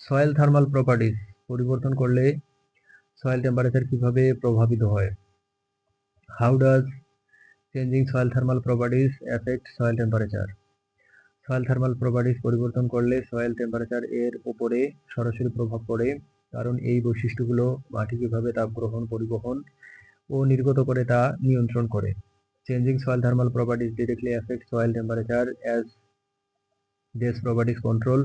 Soil thermal properties পরিবর্তন করলে soil temperature কিভাবে প্রভাবিত হয়? How does changing soil thermal properties effect soil temperature? Soil thermal properties পরিবর্তন করলে সয়েল টেম্পারেচার এর উপরে সরাসরি প্রভাব পড়ে, কারণ এই বৈশিষ্ট্যগুলো মাটি কিভাবে তাপ গ্রহণ, পরিবহন ও নির্গত করে তা নিয়ন্ত্রণ করে। Changing soil thermal properties directly affect soil temperature as these properties control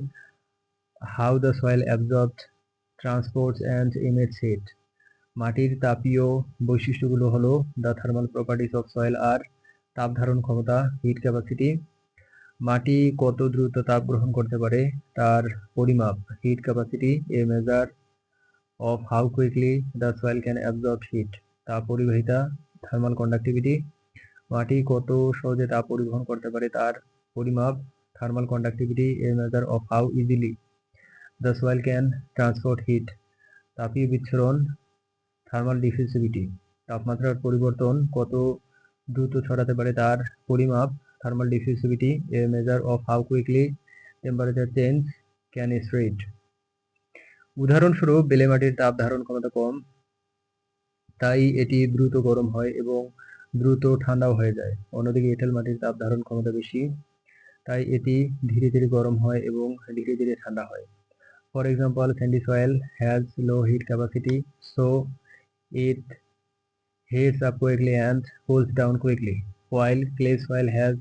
how the soil absorbs, transports and emits heat. মাটির তাপীয় বৈশিষ্ট্যগুলো হলো the thermal properties of soil are তাপ ধারণ ক্ষমতা, হিট ক্যাপাসিটি, মাটি কত দ্রুত তাপ গ্রহণ করতে পারে তার পরিমাপ, hit capacity a measure of how quickly the soil can absorb heat, তাপ পরিবাহিতা, থার্মাল কন্ডাক্টিভিটি, মাটি কত সহজে তাপ পরিবহন করতে পারে তার পরিমাপ, thermal conductivity a measure of how easily the soil can transport heat, তাপীয় বিচ্ছুরণ, থার্মাল ডিফিউসিভিটি, তাপমাত্রার পরিবর্তন কত দ্রুত ছড়াতে পারে তার পরিমাপ, thermal diffusivity a measure of how quickly temperature change can spread. উদাহরণস্বরূপ বেলে মাটির তাপ ধারণ ক্ষমতা কম, তাই এটি দ্রুত গরম হয় এবং দ্রুত ঠান্ডাও হয়ে যায়। অন্যদিকে এঁটেল মাটির তাপ ধারণ ক্ষমতা বেশি, তাই এটি ধীরে ধীরে গরম হয় এবং ধীরে ধীরে ঠান্ডা হয়। For example, sandy soil has low heat capacity, so it heats up quickly and cools down quickly, while clay soil has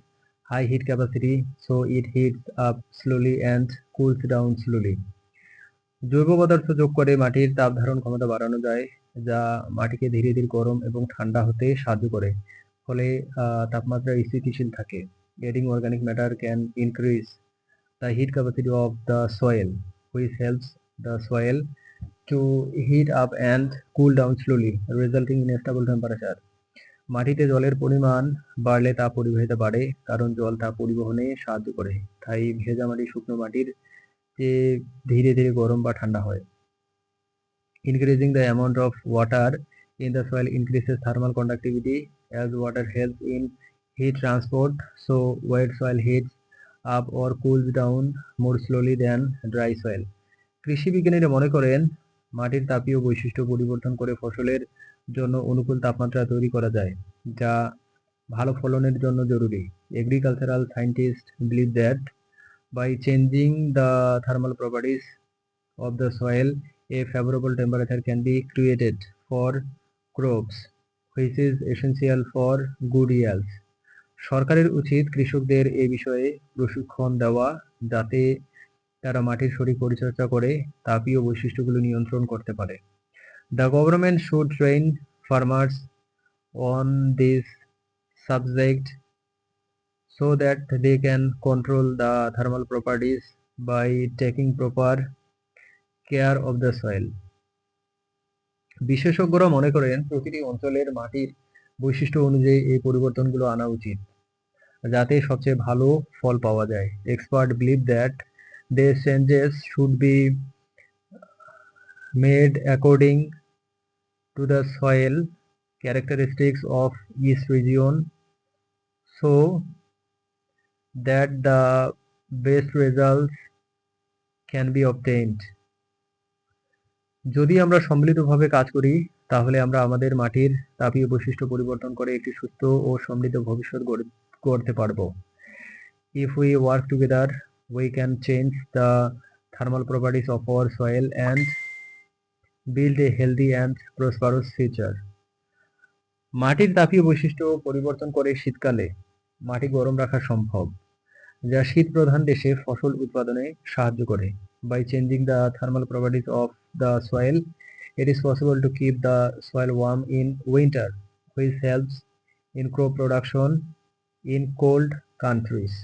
high heat capacity, so it heats up slowly and cools down slowly. জৈব পদার্থ যোগ করে মাটির তাপ ধারণ ক্ষমতা বাড়ানো যায়, যা মাটিকে ধীরে ধীরে গরম এবং ঠান্ডা হতে সাহায্য করে, ফলে তাপমাত্রা স্থিতিশীল থাকে। Adding organic matter can increase the heat capacity of the soil, which helps the soil to heat up and cool down slowly, resulting in a stable temperature. মাটিতে জলের পরিমাণ বাড়লে তাপ পরিবাহিতা বাড়ে, কারণ জল তাপ পরিবহনে সাহায্য করে, তাই ভেজা মাটি শুকনো মাটির চেয়ে ধীরে ধীরে গরম বা ঠান্ডা হয়। Increasing the amount of water in the soil increases thermal conductivity, as water helps in heat transport, so wet soil heats up or cools down more slowly than dry soil. কৃষি বিজ্ঞানীরা মনে করেন মাটির তাপীয় বৈশিষ্ট্য পরিবর্তন করে ফসলের জন্য অনুকূল তাপমাত্রা তৈরি করা যায়, যা ভালো ফলনের জন্য জরুরি। Agricultural scientists believe that by changing the thermal properties of the soil, a favorable temperature can be created for crops, which is essential for good yields. সরকারের উচিত কৃষকদের এ বিষয়ে প্রশিক্ষণ দেওয়া, যাতে তারা মাটির সঠিক পরিচর্যা করে তাপীয় বৈশিষ্ট্যগুলো নিয়ন্ত্রণ করতে পারে। The government should train farmers on this subject so that they can control the thermal properties by taking proper care of the soil. বিশেষজ্ঞরা মনে করেন প্রতিটি অঞ্চলের মাটির বৈশিষ্ট্য অনুযায়ী এই পরিবর্তনগুলো আনা উচিত, যাতে সবচেয়ে ভালো ফল পাওয়া যায়। Experts believe that these changes should be made according to the soil characteristics of each region, so that the best results can be obtained. যদি আমরা সম্মিলিতভাবে কাজ করি, তাহলে আমরা আমাদের মাটির তাপীয় বৈশিষ্ট্য পরিবর্তন করে একটি সুস্থ ও সমৃদ্ধ ভবিষ্যৎ গড়তে পারব। If we work together, we can change the thermal properties of our soil and build a healthy and prosperous future. মাটির তাপীয় বৈশিষ্ট্য পরিবর্তন করে শীতকালে মাটি গরম রাখা সম্ভব, যা শীত প্রধান দেশে ফসল উৎপাদনে সাহায্য করে। By changing the thermal properties of the soil, it is possible to keep the soil warm in winter, which helps in crop production in cold countries.